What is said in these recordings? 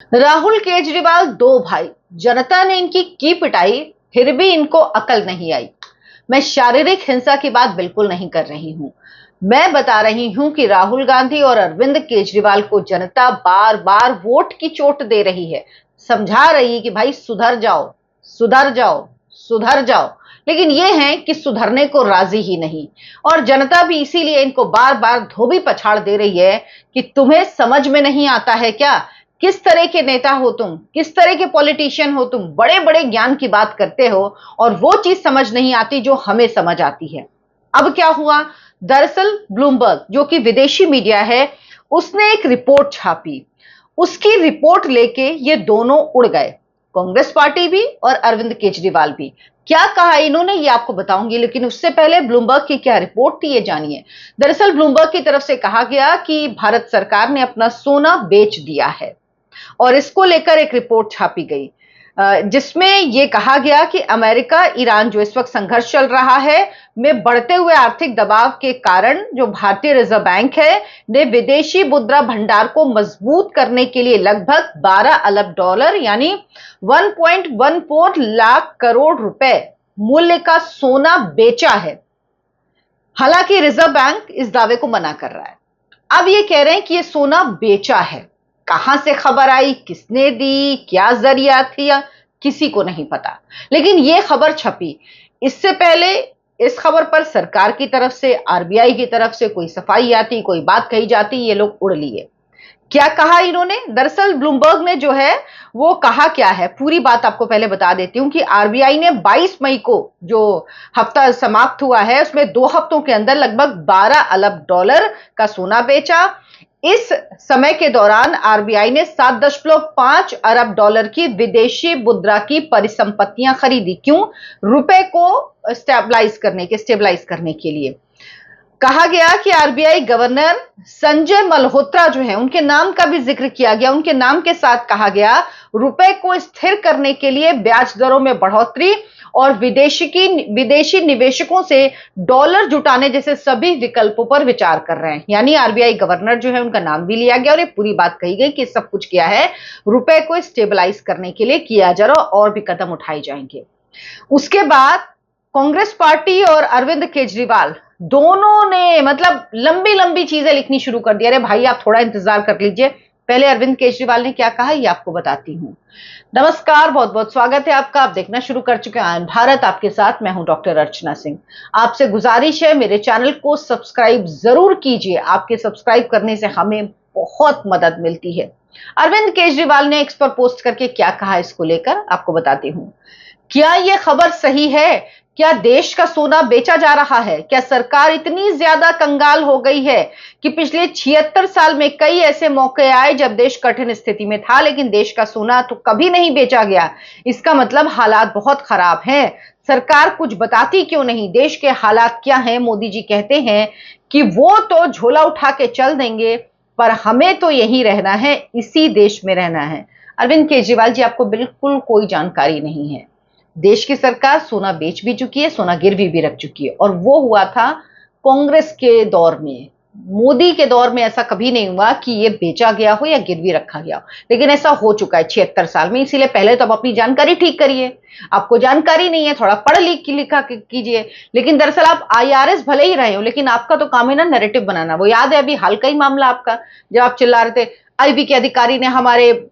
राहुल केजरीवाल दो भाई, जनता ने इनकी की पिटाई, फिर भी इनको अकल नहीं आई। मैं शारीरिक हिंसा की बात बिल्कुल नहीं कर रही हूं। मैं बता रही हूं कि राहुल गांधी और अरविंद केजरीवाल को जनता बार बार वोट की चोट दे रही है, समझा रही है कि भाई सुधर जाओ, सुधर जाओ, सुधर जाओ। लेकिन ये है कि सुधरने को राजी ही नहीं। और जनता भी इसीलिए इनको बार बार धोबी पछाड़ दे रही है कि तुम्हें समझ में नहीं आता है क्या, किस तरह के नेता हो तुम, किस तरह के पॉलिटिशियन हो तुम, बड़े बड़े ज्ञान की बात करते हो और वो चीज समझ नहीं आती जो हमें समझ आती है। अब क्या हुआ, दरअसल ब्लूमबर्ग जो कि विदेशी मीडिया है, उसने एक रिपोर्ट छापी। उसकी रिपोर्ट लेके ये दोनों उड़ गए, कांग्रेस पार्टी भी और अरविंद केजरीवाल भी। क्या कहा इन्होंने ये आपको बताऊंगी, लेकिन उससे पहले ब्लूमबर्ग की क्या रिपोर्ट थी ये जानिए। दरअसल ब्लूमबर्ग की तरफ से कहा गया कि भारत सरकार ने अपना सोना बेच दिया है और इसको लेकर एक रिपोर्ट छापी गई, जिसमें यह कहा गया कि अमेरिका ईरान जो इस वक्त संघर्ष चल रहा है में बढ़ते हुए आर्थिक दबाव के कारण जो भारतीय रिजर्व बैंक है ने विदेशी मुद्रा भंडार को मजबूत करने के लिए लगभग 12 अरब डॉलर यानी 1.14 लाख करोड़ रुपए मूल्य का सोना बेचा है। हालांकि रिजर्व बैंक इस दावे को मना कर रहा है। अब ये कह रहे हैं कि ये सोना बेचा है। कहां से खबर आई, किसने दी, क्या जरिया थी, किसी को नहीं पता, लेकिन ये खबर छपी। इससे पहले इस खबर पर सरकार की तरफ से, आरबीआई की तरफ से कोई सफाई आती, कोई बात कही जाती, ये लोग उड़ लिए। क्या कहा इन्होंने, दरअसल ब्लूमबर्ग ने जो है वो कहा क्या है, पूरी बात आपको पहले बता देती हूं कि आरबीआई ने 22 मई को जो हफ्ता समाप्त हुआ है उसमें 2 हफ्तों के अंदर लगभग 12 अरब डॉलर का सोना बेचा। इस समय के दौरान आरबीआई ने 7.5 अरब डॉलर की विदेशी मुद्रा की परिसंपत्तियां खरीदी। क्यों? रुपए को स्टेबलाइज करने के लिए। कहा गया कि आरबीआई गवर्नर संजय मल्होत्रा जो है उनके नाम का भी जिक्र किया गया। उनके नाम के साथ कहा गया रुपए को स्थिर करने के लिए ब्याज दरों में बढ़ोतरी और विदेशी निवेशकों से डॉलर जुटाने जैसे सभी विकल्पों पर विचार कर रहे हैं। यानी आरबीआई गवर्नर जो है उनका नाम भी लिया गया और ये पूरी बात कही गई कि सब कुछ किया है रुपए को स्टेबलाइज करने के लिए किया जा रहा और भी कदम उठाए जाएंगे। उसके बाद कांग्रेस पार्टी और अरविंद केजरीवाल दोनों ने मतलब लंबी लंबी चीजें लिखनी शुरू कर दी। अरे भाई आप थोड़ा इंतजार कर लीजिए, पहले अरविंद केजरीवाल ने क्या कहा ये आपको बताती हूं। नमस्कार, बहुत बहुत स्वागत है आपका। आप देखना शुरू कर चुके हैं आयन भारत, आपके साथ मैं हूं डॉक्टर अर्चना सिंह। आपसे गुजारिश है मेरे चैनल को सब्सक्राइब जरूर कीजिए, आपके सब्सक्राइब करने से हमें बहुत मदद मिलती है। अरविंद केजरीवाल ने एक्स पर पोस्ट करके क्या कहा इसको लेकर आपको बताती हूं। क्या यह खबर सही है? क्या देश का सोना बेचा जा रहा है? क्या सरकार इतनी ज्यादा कंगाल हो गई है कि पिछले 76 साल में कई ऐसे मौके आए जब देश कठिन स्थिति में था लेकिन देश का सोना तो कभी नहीं बेचा गया? इसका मतलब हालात बहुत खराब हैं। सरकार कुछ बताती क्यों नहीं? देश के हालात क्या हैं? मोदी जी कहते हैं कि वो तो झोला उठा के चल देंगे, पर हमें तो यहीं रहना है, इसी देश में रहना है। अरविंद केजरीवाल जी, आपको बिल्कुल कोई जानकारी नहीं है। देश की सरकार सोना बेच भी चुकी है, सोना गिरवी भी रख चुकी है और वो हुआ था कांग्रेस के दौर में। मोदी के दौर में ऐसा कभी नहीं हुआ कि ये बेचा गया हो या गिरवी रखा गया हो, लेकिन ऐसा हो चुका है 76 साल में। इसीलिए पहले तो आप अपनी जानकारी ठीक करिए। आपको जानकारी नहीं है, थोड़ा पढ़ लिखा कीजिए। लेकिन दरअसल आप आईआरएस भले ही रहे हो, लेकिन आपका तो काम है ना नैरेटिव बनाना। वो याद है अभी हाल का ही मामला आपका, जब आप चिल्ला रहे थे आईबी के अधिकारी ने हमारे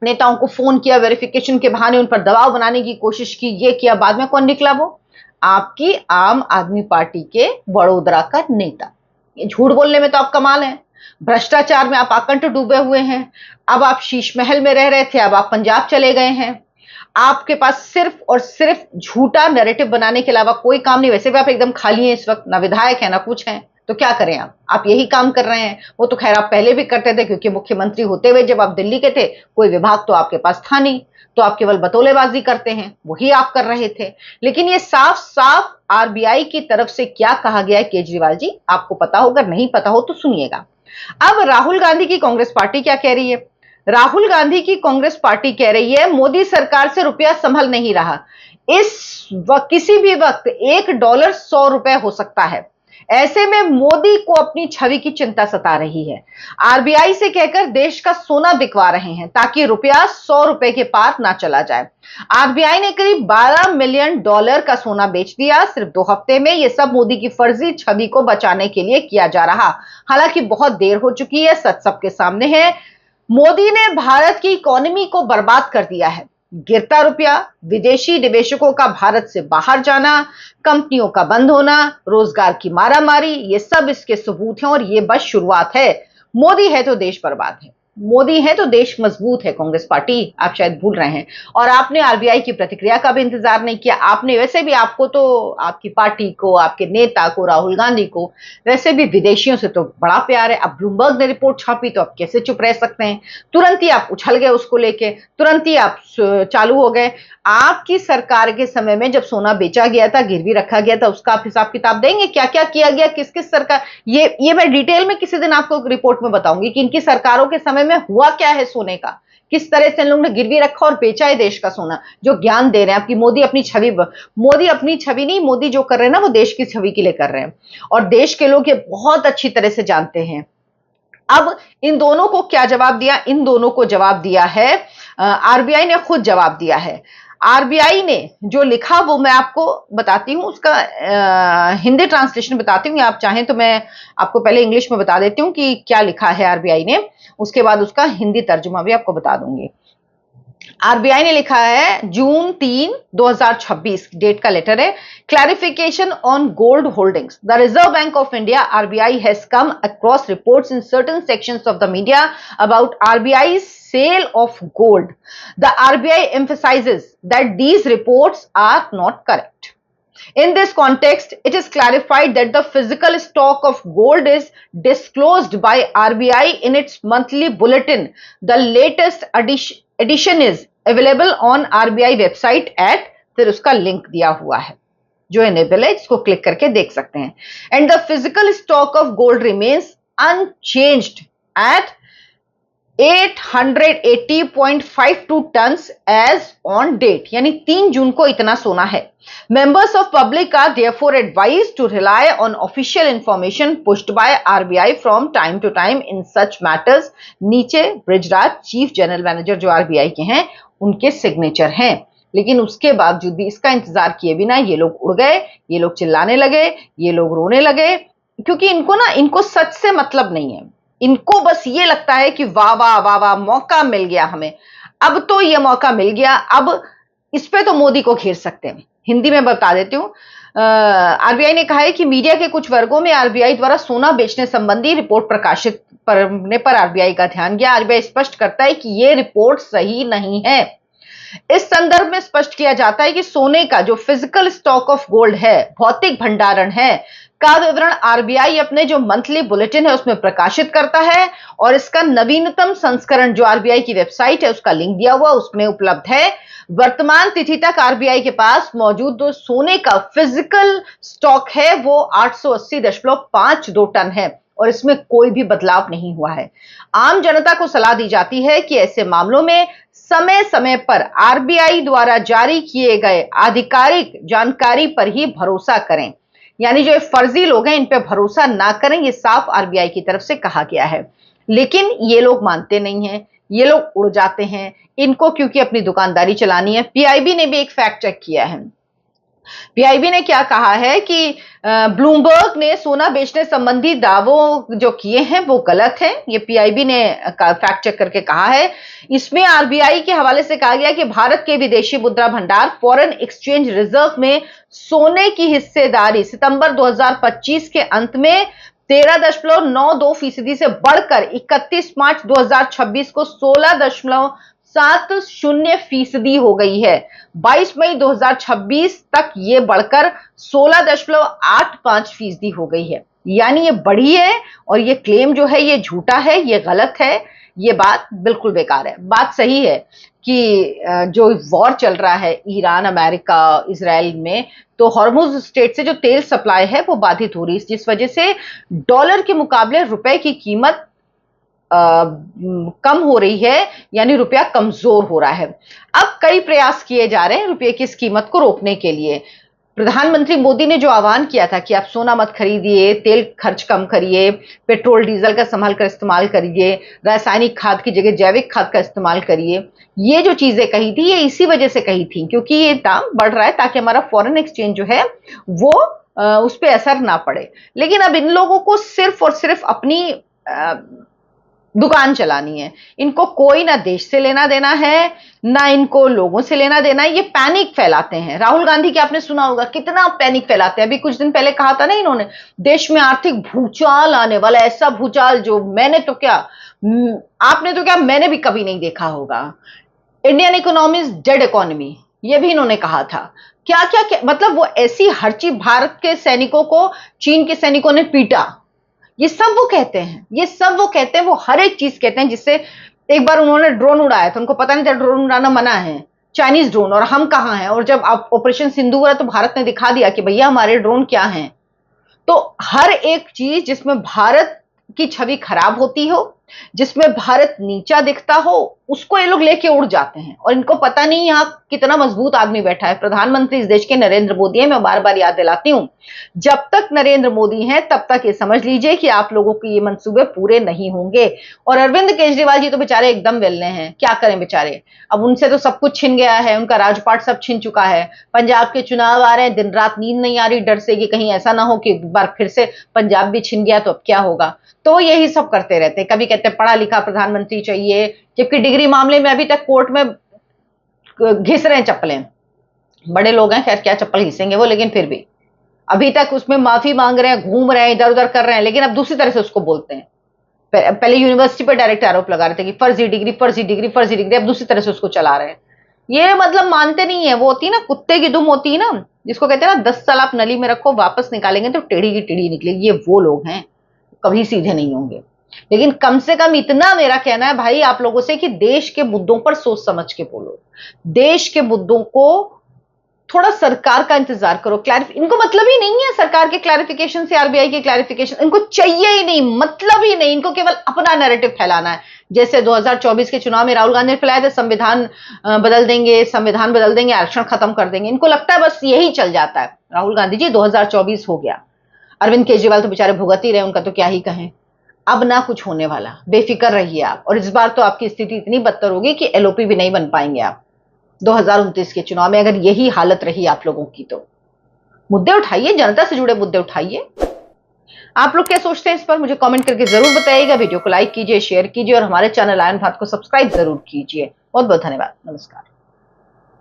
नेताओं को फोन किया, वेरिफिकेशन के बहाने उन पर दबाव बनाने की कोशिश की, ये किया। बाद में कौन निकला? वो आपकी आम आदमी पार्टी के वडोदरा का नेता। ये झूठ बोलने में तो आप कमाल हैं, भ्रष्टाचार में आप आकंठ डूबे हुए हैं। अब आप शीश महल में रह रहे थे, अब आप पंजाब चले गए हैं। आपके पास सिर्फ और सिर्फ झूठा नैरेटिव बनाने के अलावा कोई काम नहीं। वैसे भी आप एकदम खाली हैं इस वक्त, ना विधायक है ना कुछ है, तो क्या करें आप यही काम कर रहे हैं। वो तो खैर आप पहले भी करते थे, क्योंकि मुख्यमंत्री होते हुए जब आप दिल्ली के थे कोई विभाग तो आपके पास था नहीं, तो आप केवल बतौलेबाजी करते हैं, वही आप कर रहे थे। लेकिन ये साफ साफ आरबीआई की तरफ से क्या कहा गया है केजरीवाल जी, आपको पता होगा, नहीं पता हो तो सुनिएगा। अब राहुल गांधी की कांग्रेस पार्टी क्या कह रही है? राहुल गांधी की कांग्रेस पार्टी कह रही है मोदी सरकार से रुपया संभल नहीं रहा। किसी भी वक्त $1 100 रुपए हो सकता है। ऐसे में मोदी को अपनी छवि की चिंता सता रही है। आरबीआई से कहकर देश का सोना बिकवा रहे हैं ताकि रुपया 100 रुपए के पार ना चला जाए। आरबीआई ने करीब $12 मिलियन का सोना बेच दिया सिर्फ 2 हफ्ते में। यह सब मोदी की फर्जी छवि को बचाने के लिए किया जा रहा। हालांकि बहुत देर हो चुकी है, सच सबके सामने है। मोदी ने भारत की इकोनॉमी को बर्बाद कर दिया है। गिरता रुपया, विदेशी निवेशकों का भारत से बाहर जाना, कंपनियों का बंद होना, रोजगार की मारामारी, ये सब इसके सबूत हैं और ये बस शुरुआत है। मोदी है तो देश बर्बाद है, मोदी है तो देश मजबूत है। कांग्रेस पार्टी आप शायद भूल रहे हैं। और आपने आरबीआई की प्रतिक्रिया का भी इंतजार नहीं किया। आपने वैसे भी, आपको तो आपकी पार्टी को, आपके नेता को, राहुल गांधी को वैसे भी विदेशियों से तो बड़ा प्यार है। अब ब्लूमबर्ग ने रिपोर्ट छापी तो आप कैसे चुप रह सकते हैं? तुरंत ही आप उछल गए उसको लेके, तुरंत ही आप चालू हो गए। आपकी सरकार के समय में जब सोना बेचा गया था, गिरवी रखा गया था, उसका आप हिसाब किताब देंगे? क्या क्या किया गया, किस किस सरकार, ये मैं डिटेल में किसी दिन आपको रिपोर्ट में बताऊंगी कि इनकी सरकारों के समय में हुआ क्या है सोने का, किस तरह से इन लोगों ने गिरवी रखा और बेचा है देश का सोना। जो ज्ञान दे रहे हैं आपकी मोदी अपनी छवि, मोदी अपनी छवि नहीं, मोदी जो कर रहे हैं ना वो देश की छवि के लिए कर रहे हैं और देश के लोग ये बहुत अच्छी तरह से जानते हैं। अब इन दोनों को क्या जवाब दिया? इन दोनों को जवाब दिया है आरबीआई ने, खुद जवाब दिया है। आरबीआई ने जो लिखा वो मैं आपको बताती हूं, उसका हिंदी ट्रांसलेशन बताती हूं, या आप चाहें तो मैं आपको पहले इंग्लिश में बता देती हूं कि क्या लिखा है आरबीआई ने, उसके बाद उसका हिंदी तर्जुमा भी आपको बता दूंगी। आरबीआई ने लिखा है जून 3, 2026 डेट का लेटर है। Clarification on gold holdings. The reserve bank of India RBI has come across reports in certain sections of the media about RBI sale of gold. The RBI emphasizes that these reports are not correct. In this context, it is clarified that the physical stock of gold is disclosed by RBI in its monthly bulletin. The latest edition is available on RBI website at, फिर उसका link दिया हुआ है जो enable है, जिसको click करके देख सकते हैं। And the physical stock of gold remains unchanged at 880.52 tons as on date, यानी 3 जून को इतना सोना है। Members of public are therefore advised to rely on official information pushed by RBI from time to time in such matters. नीचे Brijraj chief general manager जो RBI के हैं उनके सिग्नेचर हैं, लेकिन उसके बावजूद भी इसका इंतजार किए बिना ये लोग उड़ गए, ये लोग चिल्लाने लगे, ये लोग रोने लगे, क्योंकि इनको सच से मतलब नहीं है। इनको बस ये लगता है कि वाह वाह वाह वाह, मौका मिल गया हमें, अब तो ये मौका मिल गया, अब इस पे तो मोदी को घेर सकते हैं। हिंदी में बता देती हूं, आरबीआई ने कहा है कि मीडिया के कुछ वर्गों में आरबीआई द्वारा सोना बेचने संबंधी रिपोर्ट प्रकाशित करने पर आरबीआई का ध्यान गया। आरबीआई स्पष्ट करता है कि यह रिपोर्ट सही नहीं है। इस संदर्भ में स्पष्ट किया जाता है कि सोने का जो फिजिकल स्टॉक ऑफ गोल्ड है, भौतिक भंडारण है, का विवरण आरबीआई अपने जो मंथली बुलेटिन है उसमें प्रकाशित करता है और इसका नवीनतम संस्करण जो आरबीआई की वेबसाइट है उसका लिंक दिया हुआ उसमें उपलब्ध है। वर्तमान तिथि तक आरबीआई के पास मौजूद जो सोने का फिजिकल स्टॉक है वो 880.52 टन है और इसमें कोई भी बदलाव नहीं हुआ है। आम जनता को सलाह दी जाती है कि ऐसे मामलों में समय समय पर आरबीआई द्वारा जारी किए गए आधिकारिक जानकारी पर ही भरोसा करें, यानी जो फर्जी लोग हैं इन पे भरोसा ना करें, ये साफ आरबीआई की तरफ से कहा गया है। लेकिन ये लोग मानते नहीं हैं, ये लोग उड़ जाते हैं, इनको क्योंकि अपनी दुकानदारी चलानी है। पीआईबी ने भी एक फैक्ट चेक किया है। पीआईबी ने क्या कहा है कि ब्लूमबर्ग ने सोना बेचने संबंधी दावों जो किए हैं वो गलत है। ये पीआईबी ने फैक्ट चेक करके कहा है। इसमें आरबीआई के हवाले से कहा गया कि भारत के विदेशी मुद्रा भंडार फॉरेन एक्सचेंज रिजर्व में सोने की हिस्सेदारी सितंबर 2025 के अंत में 13.92% से बढ़कर 31 मार्च 2026 को 16.70% हो गई है। 22 मई 2026 तक ये बढ़कर 16.85% हो गई है। यानी ये बढ़ी है और ये क्लेम जो है ये झूठा है, ये गलत है, ये बात बिल्कुल बेकार है। बात सही है कि जो वॉर चल रहा है ईरान, अमेरिका, इजराइल में, तो हॉर्मुज स्ट्रेट से जो तेल सप्लाई है वो बाधित हो रही है, जिस वजह से डॉलर के मुकाबले रुपए की कीमत कम हो रही है, यानी रुपया कमजोर हो रहा है। अब कई प्रयास किए जा रहे हैं रुपये की इस कीमत को रोकने के लिए। प्रधानमंत्री मोदी ने जो आह्वान किया था कि आप सोना मत खरीदिए, तेल खर्च कम करिए, पेट्रोल डीजल का संभाल कर इस्तेमाल करिए, रासायनिक खाद की जगह जैविक खाद का इस्तेमाल करिए, ये जो चीजें कही थी ये इसी वजह से कही थी क्योंकि ये दाम बढ़ रहा है ताकि हमारा फॉरेन एक्सचेंज जो है वो उस पर असर ना पड़े। लेकिन अब इन लोगों को सिर्फ और सिर्फ अपनी दुकान चलानी है, इनको कोई ना देश से लेना देना है ना इनको लोगों से लेना देना है। ये पैनिक फैलाते हैं। राहुल गांधी की आपने सुना होगा कितना पैनिक फैलाते हैं। अभी कुछ दिन पहले कहा था ना इन्होंने, देश में आर्थिक भूचाल आने वाला, ऐसा भूचाल जो मैंने तो क्या, आपने तो क्या, मैंने भी कभी नहीं देखा होगा। Indian economy is dead economy, ये भी इन्होंने कहा था। क्या क्या, क्या मतलब वो ऐसी हर चीज, भारत के सैनिकों को चीन के सैनिकों ने पीटा, ये सब वो कहते हैं, ये सब वो कहते हैं, वो हर एक चीज कहते हैं। जिससे एक बार उन्होंने ड्रोन उड़ाया था, उनको पता नहीं था ड्रोन उड़ाना मना है, चाइनीज ड्रोन, और हम कहां हैं। और जब ऑपरेशन सिंधु हुआ तो भारत ने दिखा दिया कि भैया हमारे ड्रोन क्या हैं। तो हर एक चीज जिसमें भारत की छवि खराब होती हो, जिसमें भारत नीचा दिखता हो, उसको ये लोग लेके उड़ जाते हैं। और इनको पता नहीं यहां कितना मजबूत आदमी बैठा है। प्रधानमंत्री इस देश के नरेंद्र मोदी है। मैं बार बार याद दिलाती हूं, जब तक नरेंद्र मोदी हैं तब तक ये समझ लीजिए कि आप लोगों के ये मंसूबे पूरे नहीं होंगे। और अरविंद केजरीवाल जी तो बेचारे एकदम वेल्ले हैं, क्या करें बेचारे। अब उनसे तो सब कुछ छिन गया है, उनका राजपाट सब छिन चुका है। पंजाब के चुनाव आ रहे हैं, दिन रात नींद नहीं आ रही डर से कि कहीं ऐसा ना हो कि एक बार फिर से पंजाब भी छिन गया तो अब क्या होगा। तो यही सब करते रहते हैं। कभी कहते हैं पढ़ा लिखा प्रधानमंत्री चाहिए, जबकि डिग्री मामले में अभी तक कोर्ट में घिस रहे हैं चप्पलें। बड़े लोग हैं, खैर क्या चप्पल घिसेंगे वो, लेकिन फिर भी अभी तक उसमें माफी मांग रहे हैं, घूम रहे हैं, इधर उधर कर रहे हैं। लेकिन अब दूसरी तरह से उसको बोलते हैं। पहले यूनिवर्सिटी पर डायरेक्ट आरोप लगा रहे थे कि फर्जी डिग्री फर्जी डिग्री फर्जी डिग्री, अब दूसरी तरह से उसको चला रहे हैं। ये मतलब मानते नहीं है। वो होती है ना कुत्ते की दुम होती है ना, जिसको कहते हैं ना 10 साल आप नली में रखो, वापस निकालेंगे तो टेढ़ी की टेढ़ी निकलेगी। ये वो लोग हैं, कभी सीधे नहीं होंगे। लेकिन कम से कम इतना मेरा कहना है भाई आप लोगों से कि देश के मुद्दों पर सोच समझ के बोलो। देश के मुद्दों को थोड़ा सरकार का इंतजार करो। इनको मतलब ही नहीं है सरकार के क्लैरिफिकेशन से, आरबीआई के क्लैरिफिकेशन इनको चाहिए ही नहीं, मतलब ही नहीं। इनको केवल अपना नैरेटिव फैलाना है। जैसे 2024 के चुनाव में राहुल गांधी ने फैलाया था संविधान बदल देंगे, संविधान बदल देंगे, आरक्षण खत्म कर देंगे। इनको लगता है बस यही चल जाता है। राहुल गांधी जी 2024 हो गया, अरविंद केजरीवाल तो बेचारे भुगत ही रहे, उनका तो क्या ही कहें। अब ना कुछ होने वाला, बेफिक्र रहिए आप। और इस बार तो आपकी स्थिति इतनी बदतर होगी कि एलओपी भी नहीं बन पाएंगे आप 2029 के चुनाव में, अगर यही हालत रही आप लोगों की तो। मुद्दे उठाइए, जनता से जुड़े मुद्दे उठाइए। आप लोग क्या सोचते हैं इस पर मुझे कमेंट करके जरूर बताइएगा। वीडियो को लाइक कीजिए, शेयर कीजिए और हमारे चैनल आयन भारत को सब्सक्राइब जरूर कीजिए। बहुत बहुत धन्यवाद। नमस्कार।